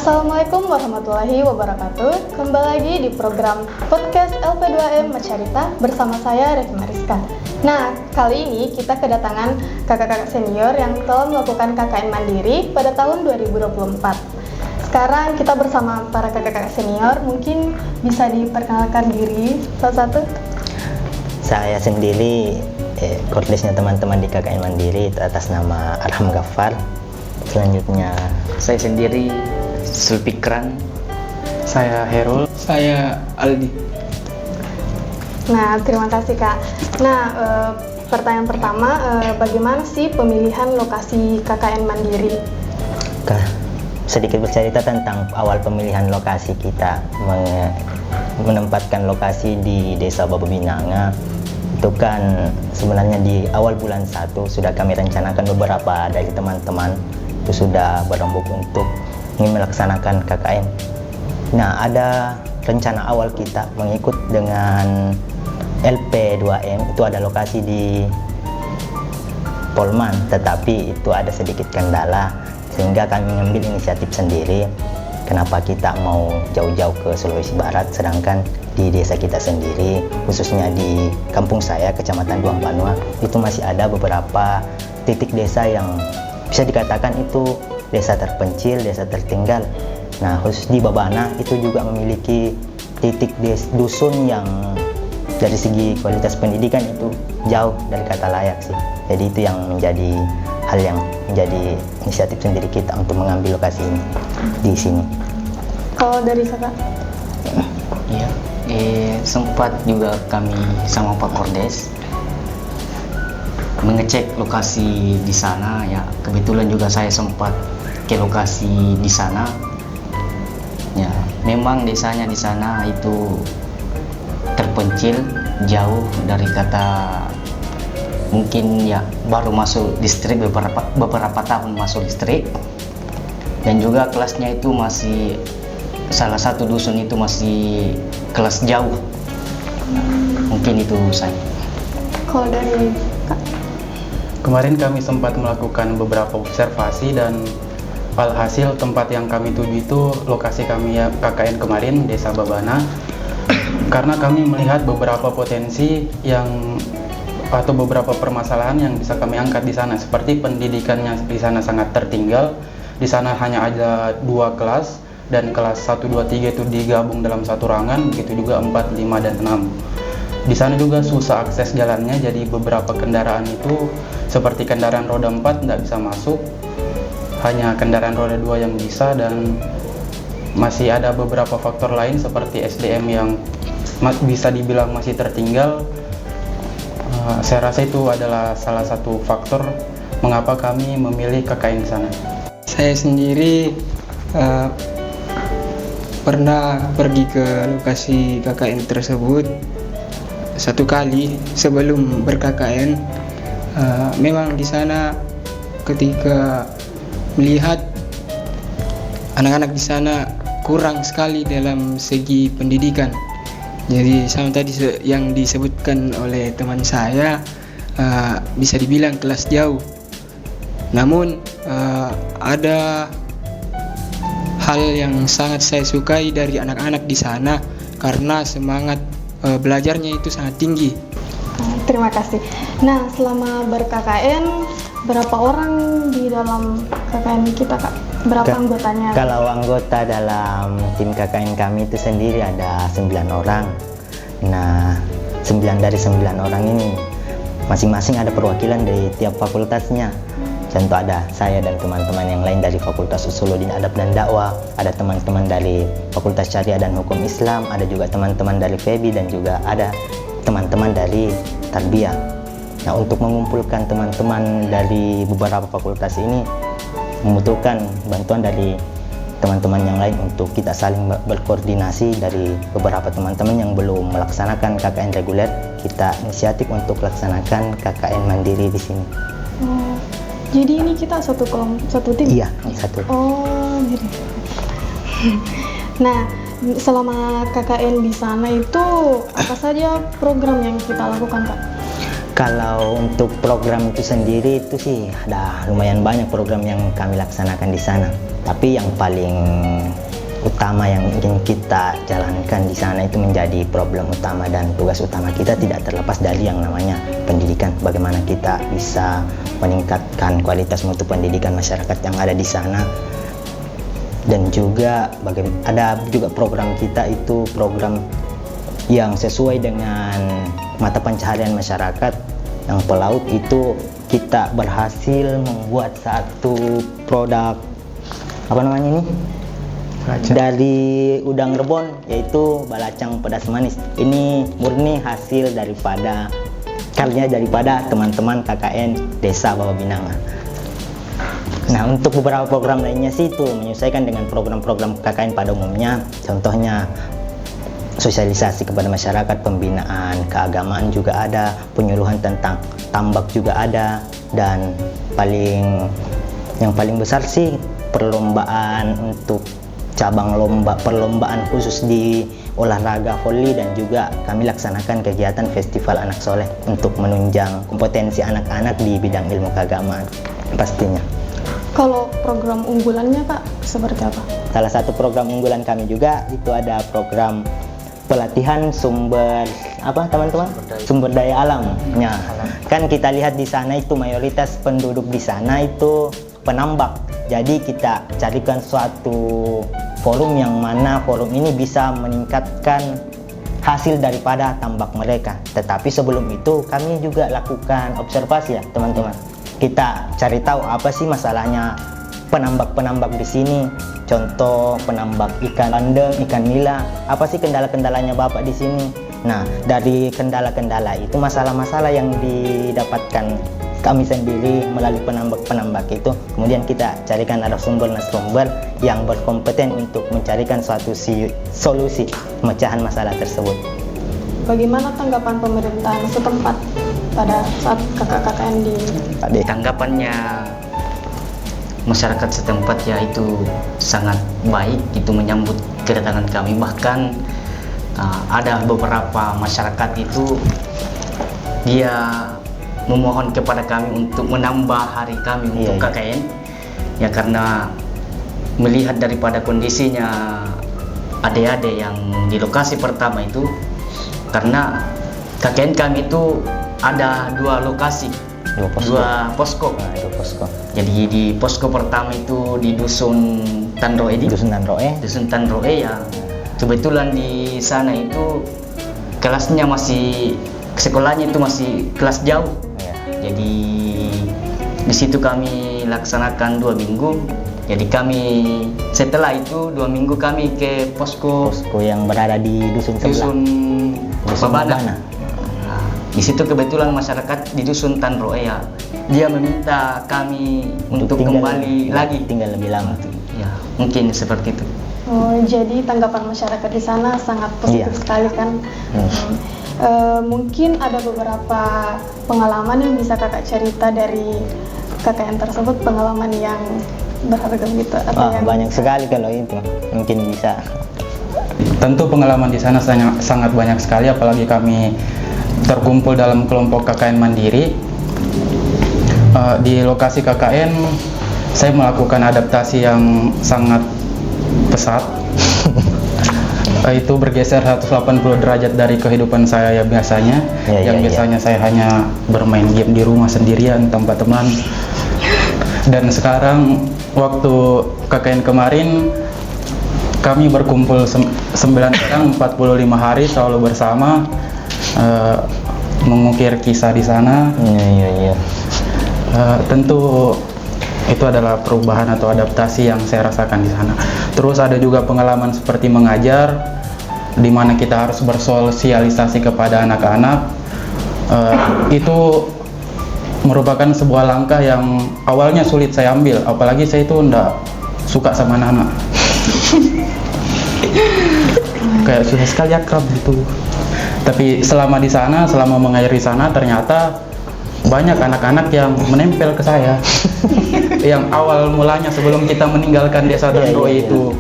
Assalamualaikum warahmatullahi wabarakatuh. Kembali lagi di program podcast LP2M Macarita bersama saya Revi Mariska. Nah, kali ini kita kedatangan kakak-kakak senior yang telah melakukan KKN Mandiri pada tahun 2024. Sekarang kita bersama para kakak-kakak senior, mungkin bisa diperkenalkan diri satu-satu. Saya sendiri koordinasinya teman-teman di KKN Mandiri atas nama Arham Ghaffar. Selanjutnya saya sendiri Sulfikran. Saya Herul. Saya Aldi. Nah, terima kasih Kak. Nah, pertanyaan pertama, bagaimana sih pemilihan lokasi KKN Mandiri? Sedikit bercerita tentang awal pemilihan lokasi kita, menempatkan lokasi di Desa Bababinanga. Itu kan sebenarnya di awal bulan 1 sudah kami rencanakan, beberapa dari teman-teman itu sudah berembuk untuk ingin melaksanakan KKN. Nah, ada rencana awal kita mengikut dengan LP2M, itu ada lokasi di Polman, tetapi itu ada sedikit kendala sehingga kami mengambil inisiatif sendiri. Kenapa kita mau jauh-jauh ke Sulawesi Barat, sedangkan di desa kita sendiri, khususnya di kampung saya, Kecamatan Duang Banua, itu masih ada beberapa titik desa yang bisa dikatakan itu desa terpencil, desa tertinggal. Nah, khusus di Babana itu juga memiliki titik dusun yang dari segi kualitas pendidikan itu jauh dari kata layak sih. Jadi itu yang menjadi hal yang menjadi inisiatif sendiri kita untuk mengambil lokasi ini di sini. Kalau dari kakak? Iya, sempat juga kami sama Pak Kordes mengecek lokasi di sana ya. Kebetulan juga saya sempat ke lokasi di sana. Ya, memang desanya di sana itu terpencil, jauh dari kata, mungkin ya baru masuk distrik, beberapa tahun masuk distrik, dan juga kelasnya itu masih, salah satu dusun itu masih kelas jauh. Mungkin itu saya. Kalau dari Kak? Kemarin kami sempat melakukan beberapa observasi dan alhasil tempat yang kami tuju itu lokasi kami ya KKN kemarin, Desa Babana. Karena kami melihat beberapa potensi yang atau beberapa permasalahan yang bisa kami angkat di sana, seperti pendidikannya di sana sangat tertinggal. Di sana hanya ada 2 kelas, dan kelas 1, 2, 3 itu digabung dalam satu ruangan, begitu juga 4, 5, dan 6. Di sana juga susah akses jalannya, jadi beberapa kendaraan itu seperti kendaraan roda 4 tidak bisa masuk, hanya kendaraan roda 2 yang bisa, dan masih ada beberapa faktor lain seperti SDM yang bisa dibilang masih tertinggal. Saya rasa itu adalah salah satu faktor mengapa kami memilih KKN di sana. Saya sendiri pernah pergi ke lokasi KKN tersebut satu kali sebelum ber-KKN. Memang di sana ketika melihat anak-anak di sana kurang sekali dalam segi pendidikan. Jadi sama tadi yang disebutkan oleh teman saya, bisa dibilang kelas jauh. Namun ada hal yang sangat saya sukai dari anak-anak di sana, karena semangat belajarnya itu sangat tinggi. Terima kasih. Nah, selama ber-KKN, berapa orang di dalam KKN kita, Kak? Berapa anggotanya? Kalau anggota dalam tim KKN kami itu sendiri ada 9 orang. Nah, 9 dari 9 orang ini masing-masing ada perwakilan dari tiap fakultasnya. Contoh, ada saya dan teman-teman yang lain dari Fakultas Usuluddin Adab dan Dakwah, ada teman-teman dari Fakultas Syariah dan Hukum Islam, ada juga teman-teman dari FEBI, dan juga ada teman-teman dari Tarbiyah. Nah, untuk mengumpulkan teman-teman dari beberapa fakultas ini membutuhkan bantuan dari teman-teman yang lain untuk kita saling berkoordinasi. Dari beberapa teman-teman yang belum melaksanakan KKN reguler, kita inisiatif untuk melaksanakan KKN Mandiri di sini. Jadi ini kita satu tim? Iya, satu. Oh, gitu. Nah, selama KKN di sana itu apa saja program yang kita lakukan, Kak? Kalau untuk program itu sendiri itu sih ada lumayan banyak program yang kami laksanakan di sana. Tapi yang paling utama yang ingin kita jalankan di sana itu menjadi problem utama dan tugas utama kita tidak terlepas dari yang namanya pendidikan. Bagaimana kita bisa meningkatkan kualitas mutu pendidikan masyarakat yang ada di sana. Dan juga ada juga program kita itu program yang sesuai dengan mata pencaharian masyarakat yang pelaut itu kita berhasil membuat satu produk apa namanya ini dari udang rebon yaitu balacang pedas manis. Ini murni hasil daripada karya daripada teman-teman KKN Desa Bababinanga. Nah, untuk beberapa program lainnya sih itu menyesuaikan dengan program-program KKN pada umumnya. Contohnya sosialisasi kepada masyarakat, pembinaan keagamaan juga ada, penyuluhan tentang tambak juga ada, dan yang paling besar sih perlombaan untuk cabang perlombaan khusus di olahraga voli, dan juga kami laksanakan kegiatan festival anak soleh untuk menunjang kompetensi anak-anak di bidang ilmu keagamaan pastinya. Kalau program unggulannya Kak seperti apa? Salah satu program unggulan kami juga itu ada program pelatihan sumber daya alam. Ya, kan kita lihat di sana itu mayoritas penduduk di sana itu penambak. Jadi kita carikan suatu forum yang mana forum ini bisa meningkatkan hasil daripada tambak mereka. Tetapi sebelum itu kami juga lakukan observasi ya teman-teman. Kita cari tahu apa sih masalahnya penambak-penambak di sini. Contoh penambak ikan bandeng, ikan nila. Apa sih kendala-kendalanya Bapak di sini? Nah, dari kendala-kendala itu masalah-masalah yang didapatkan kami sendiri melalui penambak-penambak itu, kemudian kita carikan narasumber-narasumber yang berkompeten untuk mencarikan suatu solusi pemecahan masalah tersebut. Bagaimana tanggapan pemerintahan setempat pada saat KKN di Tanggapannya masyarakat setempat ya itu sangat baik, itu menyambut kedatangan kami. Bahkan ada beberapa masyarakat itu dia memohon kepada kami untuk menambah hari kami untuk KKN ya, karena melihat daripada kondisinya adik-adik yang di lokasi pertama itu, karena KKN kami itu ada dua lokasi, dua posko. Jadi di posko pertama itu di Dusun Tanroe, Dusun Tanroe ya. Kebetulan di sana itu kelasnya sekolahnya itu masih kelas jauh. Jadi di situ kami laksanakan 2 minggu. Jadi kami setelah itu 2 minggu kami ke posko yang berada di dusun Babana. Nah, di situ kebetulan masyarakat di Dusun Tanroe ya, dia meminta kami untuk kembali lagi tinggal lebih lama. Ya, mungkin seperti itu. Oh, jadi tanggapan masyarakat di sana sangat positif sekali kan? Mungkin ada beberapa pengalaman yang bisa kakak cerita dari KKN tersebut, pengalaman yang berharga gitu atau yang banyak sekali kalau itu mungkin bisa. Tentu pengalaman di sana sangat banyak sekali, apalagi kami terkumpul dalam kelompok KKN Mandiri. Di lokasi KKN saya melakukan adaptasi yang sangat pesat. Itu bergeser 180 derajat dari kehidupan saya biasanya. Biasanya saya hanya bermain game di rumah sendirian tanpa teman. Dan sekarang waktu KKN kemarin kami berkumpul 9 orang 45 hari selalu bersama, mengukir kisah di sana. Tentu itu adalah perubahan atau adaptasi yang saya rasakan di sana. Terus ada juga pengalaman seperti mengajar, di mana kita harus bersosialisasi kepada anak-anak. Itu merupakan sebuah langkah yang awalnya sulit saya ambil, apalagi saya itu enggak suka sama anak-anak. Kayak susah sekali akrab gitu. Tapi selama di sana, selama mengajar di sana, ternyata banyak anak-anak yang menempel ke saya. Yang awal mulanya sebelum kita meninggalkan Desa Tanroe itu.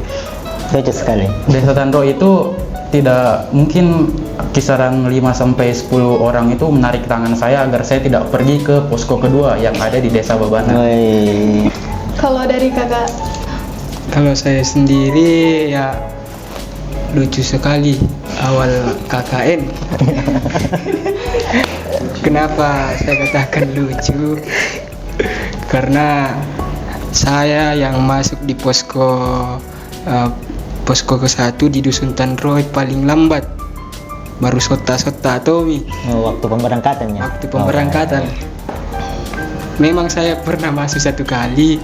Lucu sekali. Desa Tanroe itu tidak mungkin kisaran 5-10 orang itu menarik tangan saya agar saya tidak pergi ke posko kedua yang ada di Desa Babana. Woi. Kalau dari kakak, Kalau saya sendiri ya lucu sekali awal KKN. Kenapa saya katakan lucu? Karena saya yang masuk di posko ke-1 di Dusun Tanroe paling lambat. Baru sota-sota Tommy. Oh, waktu pemberangkatannya. Waktu pemberangkatan. Memang saya pernah masuk 1 kali,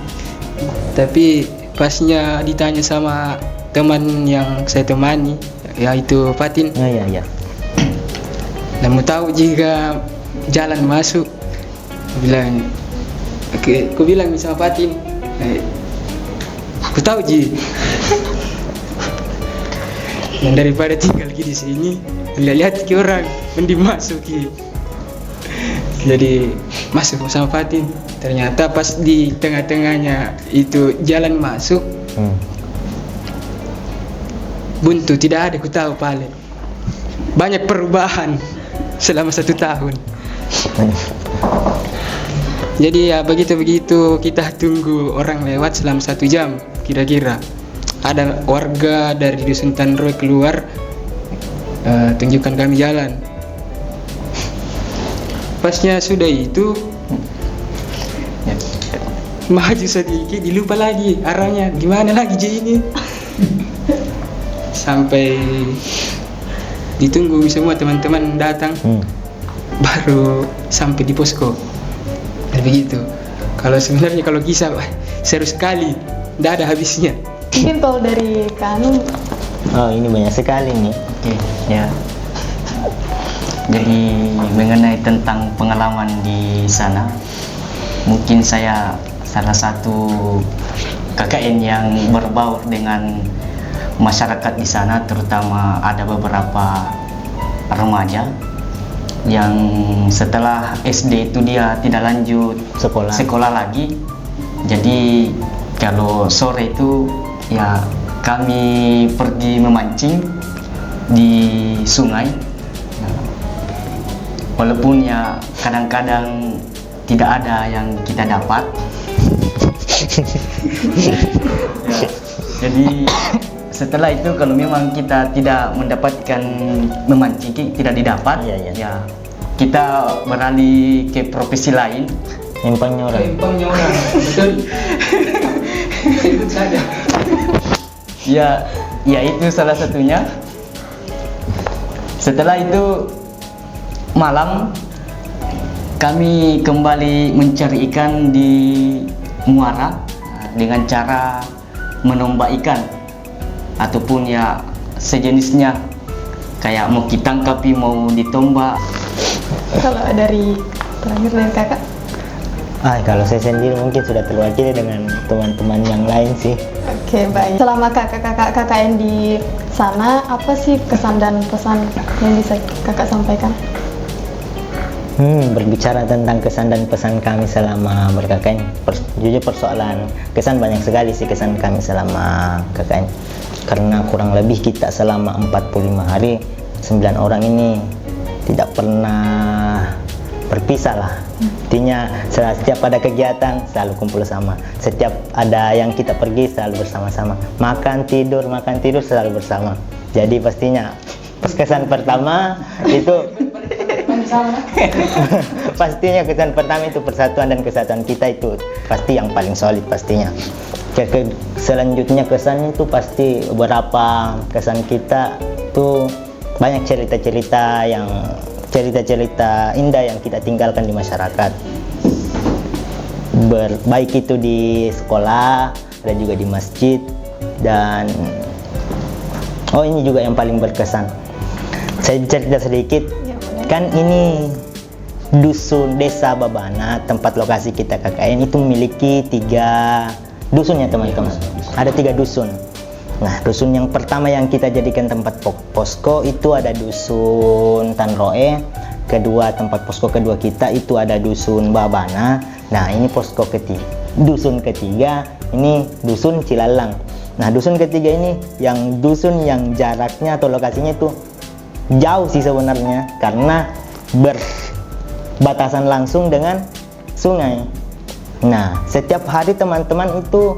tapi pasnya ditanya sama teman yang saya temani, yaitu Fatin. Oh iya iya. Dan mau tahu jika jalan masuk, aku bilang sama Fatin, aku tahu Ji. Dan daripada tinggal di sini, lihat ke orang, mending masuk Ki. Jadi masuk sama Fatin. Ternyata pas di tengah-tengahnya itu jalan masuk, buntu, tidak ada, aku tahu paling banyak perubahan selama 1 tahun. Jadi ya begitu kita tunggu orang lewat selama 1 jam kira-kira. Ada warga dari Dusun Tanroe keluar, tunjukkan kami jalan. Pasnya sudah itu maju sedikit, dilupa lagi arahnya gimana lagi Ji ini. Sampai ditunggu semua teman-teman datang, baru sampai di posko. Dan begitu. Kalau sebenarnya kalau kisah seru sekali, tidak ada habisnya. mungkin kalau dari Kak Oh, ini banyak sekali nih. Oke, ya. Jadi mengenai tentang pengalaman di sana, mungkin saya salah satu KKN yang berbaur dengan masyarakat di sana, terutama ada beberapa remaja yang setelah SD itu dia tidak lanjut sekolah lagi. Jadi kalau sore itu ya kami pergi memancing di sungai. Walaupun ya kadang-kadang tidak ada yang kita dapat. Ya, jadi setelah itu kalau memang kita tidak mendapatkan memancing, tidak didapat, ya kita beralih ke profesi lain. Empangnya orang. Betul. Ikut saja. Ya itu salah satunya. Setelah itu malam kami kembali mencari ikan di muara dengan cara menombak ikan ataupun ya sejenisnya, kayak mau kita tangkapi mau ditombak. kalau dari terakhir dari kakak, Kalau saya sendiri mungkin sudah terwakili dengan teman-teman yang lain sih. oke baik. Selama kakak-kakak KKN di sana, apa sih kesan dan pesan yang bisa kakak sampaikan? Berbicara tentang kesan dan pesan kami selama ber-KKN, jujur persoalan kesan banyak sekali sih kesan kami selama KKN. Karena kurang lebih kita selama 45 hari 9 orang ini tidak pernah berpisah lah. Intinya setiap ada kegiatan selalu kumpul sama. Setiap ada yang kita pergi selalu bersama-sama. Makan tidur selalu bersama. Jadi pastinya kesan pertama itu pastinya kesan pertama itu persatuan dan kesatuan kita itu pasti yang paling solid pastinya. Selanjutnya kesan itu pasti beberapa kesan kita tuh banyak cerita-cerita indah yang kita tinggalkan di masyarakat. Baik itu di sekolah, ada juga di masjid, dan ini juga yang paling berkesan. Saya cerita sedikit. Kan ini dusun Desa Babana, tempat lokasi kita KKN itu memiliki 3 dusun ya teman-teman. Ada 3 dusun. Nah, dusun yang pertama yang kita jadikan tempat posko itu ada dusun Tanroe. Tempat posko kedua kita itu ada dusun Babana. Nah, ini posko ketiga. Dusun ketiga ini dusun Cilalang. Nah, dusun ketiga ini yang dusun yang jaraknya atau lokasinya itu jauh sih sebenarnya karena berbatasan langsung dengan sungai. Nah, setiap hari teman-teman itu,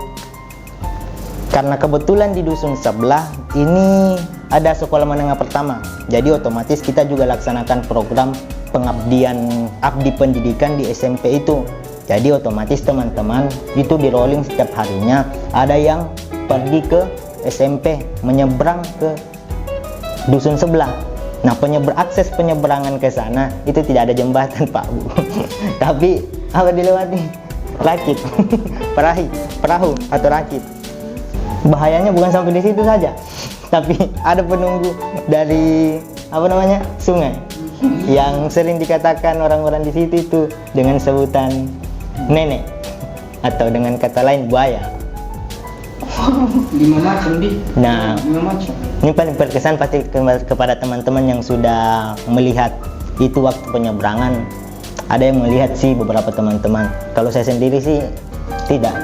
karena kebetulan di dusun sebelah ini ada sekolah menengah pertama, jadi otomatis kita juga laksanakan program pengabdian abdi pendidikan di SMP itu. Jadi otomatis teman-teman itu di rolling setiap harinya, ada yang pergi ke SMP menyeberang ke dusun sebelah. Nah, akses penyeberangan ke sana itu tidak ada jembatan Pak Bu. Tapi apa dilewati? Rakit, perahu atau rakit. Bahayanya bukan sampai di situ saja, tapi ada penunggu dari sungai yang sering dikatakan orang-orang di situ itu dengan sebutan nenek atau dengan kata lain buaya. 5 macam di. Nah, 5 macam. ini paling berkesan pasti kepada teman-teman yang sudah melihat itu waktu penyeberangan. Ada yang melihat sih beberapa teman-teman. Kalau saya sendiri sih tidak.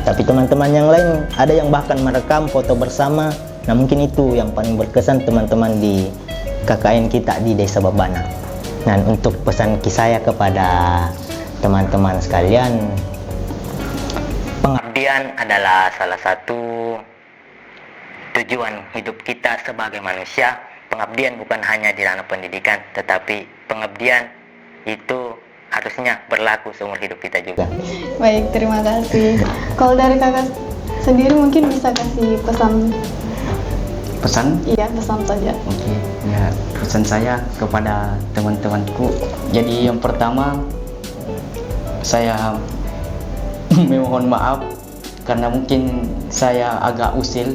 Tapi teman-teman yang lain ada yang bahkan merekam foto bersama. Nah, mungkin itu yang paling berkesan teman-teman di KKN kita di Desa Babana. Nah, untuk pesan saya kepada teman-teman sekalian, pengabdian adalah salah satu tujuan hidup kita sebagai manusia. Pengabdian bukan hanya di ranah pendidikan, tetapi pengabdian itu harusnya berlaku seumur hidup kita juga. Baik, terima kasih. Kalau dari kakak sendiri mungkin bisa kasih pesan? Iya, pesan saja. Oke, ya pesan saya kepada teman-temanku. Jadi yang pertama, saya memohon maaf karena mungkin saya agak usil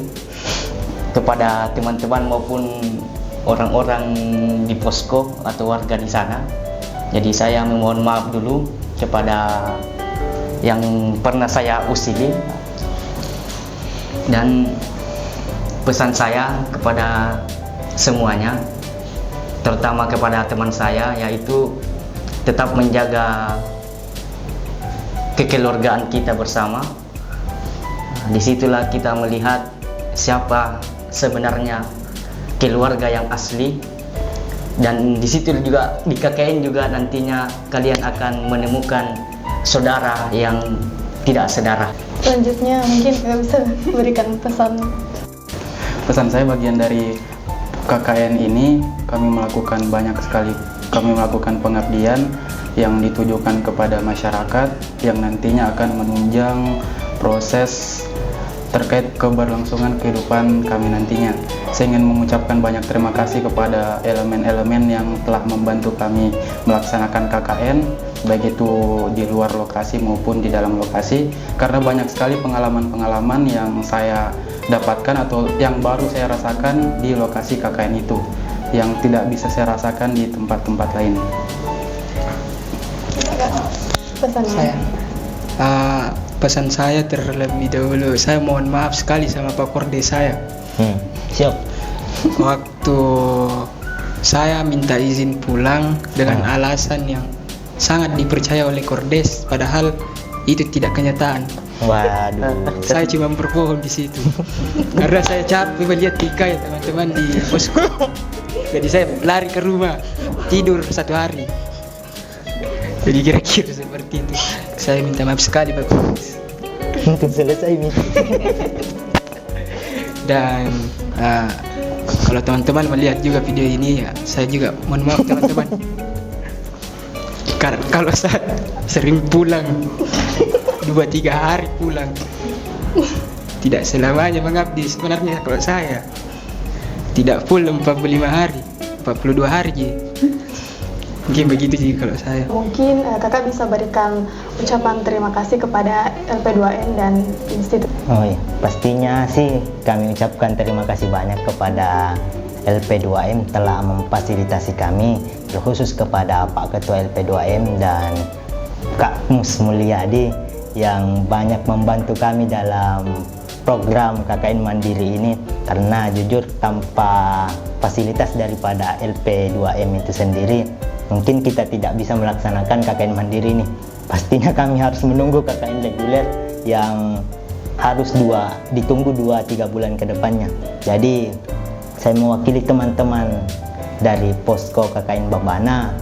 kepada teman-teman maupun orang-orang di posko atau warga di sana. Jadi saya memohon maaf dulu kepada yang pernah saya usili. Dan pesan saya kepada semuanya, terutama kepada teman saya, yaitu tetap menjaga kekeluargaan kita bersama. Disitulah kita melihat siapa sebenarnya keluarga yang asli. Dan di situ juga di KKN juga nantinya kalian akan menemukan saudara yang tidak sedarah. Selanjutnya mungkin kakak bisa berikan pesan. Pesan saya bagian dari KKN ini, kami melakukan pengabdian yang ditujukan kepada masyarakat yang nantinya akan menunjang proses terkait keberlangsungan kehidupan kami nantinya. Saya ingin mengucapkan banyak terima kasih kepada elemen-elemen yang telah membantu kami melaksanakan KKN, baik itu di luar lokasi maupun di dalam lokasi, karena banyak sekali pengalaman-pengalaman yang saya dapatkan atau yang baru saya rasakan di lokasi KKN itu, yang tidak bisa saya rasakan di tempat-tempat lain. Pesannya? Pesan saya terlebih dahulu, saya mohon maaf sekali sama Pak Kordes saya. Siap. Waktu saya minta izin pulang dengan alasan yang sangat dipercaya oleh Kordes, padahal itu tidak kenyataan. Waduh. Saya cuma berbohong di situ. Karena saya capek melihat Tika ya teman-teman di posko. Jadi saya lari ke rumah, tidur 1 hari. Jadi kira-kira seperti itu. Saya minta maaf sekali Pak Kordes. Untuk selesai nih. Dan kalau teman-teman melihat juga video ini ya, saya juga mohon maaf teman-teman. Karena kalau saya sering pulang 2-3 hari pulang, tidak selamanya mengabdi sebenarnya. Kalau saya tidak full 45 hari, 42 hari je. Mungkin begitu sih kalau saya. Mungkin kakak bisa berikan ucapan terima kasih kepada LP2M dan institut. Oh iya, pastinya sih kami ucapkan terima kasih banyak kepada LP2M telah memfasilitasi kami, terkhusus kepada Pak Ketua LP2M dan Kak Mus Mulyadi yang banyak membantu kami dalam program KKN Mandiri ini, karena jujur tanpa fasilitas daripada LP2M itu sendiri mungkin kita tidak bisa melaksanakan KKN Mandiri ini. Pastinya kami harus menunggu KKN reguler yang harus ditunggu 2-3 bulan ke depannya. Jadi saya mewakili teman-teman dari Posko KKN Babana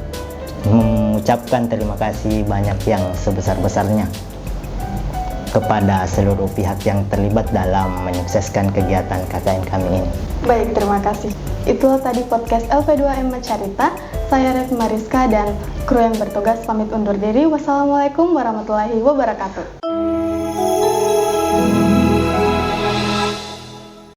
mengucapkan terima kasih banyak yang sebesar-besarnya kepada seluruh pihak yang terlibat dalam menyukseskan kegiatan KKN kami ini. Baik, terima kasih. Itulah tadi podcast LP2M Mencarita. Saya Revi Mariska dan kru yang bertugas pamit undur diri. Wassalamualaikum warahmatullahi wabarakatuh.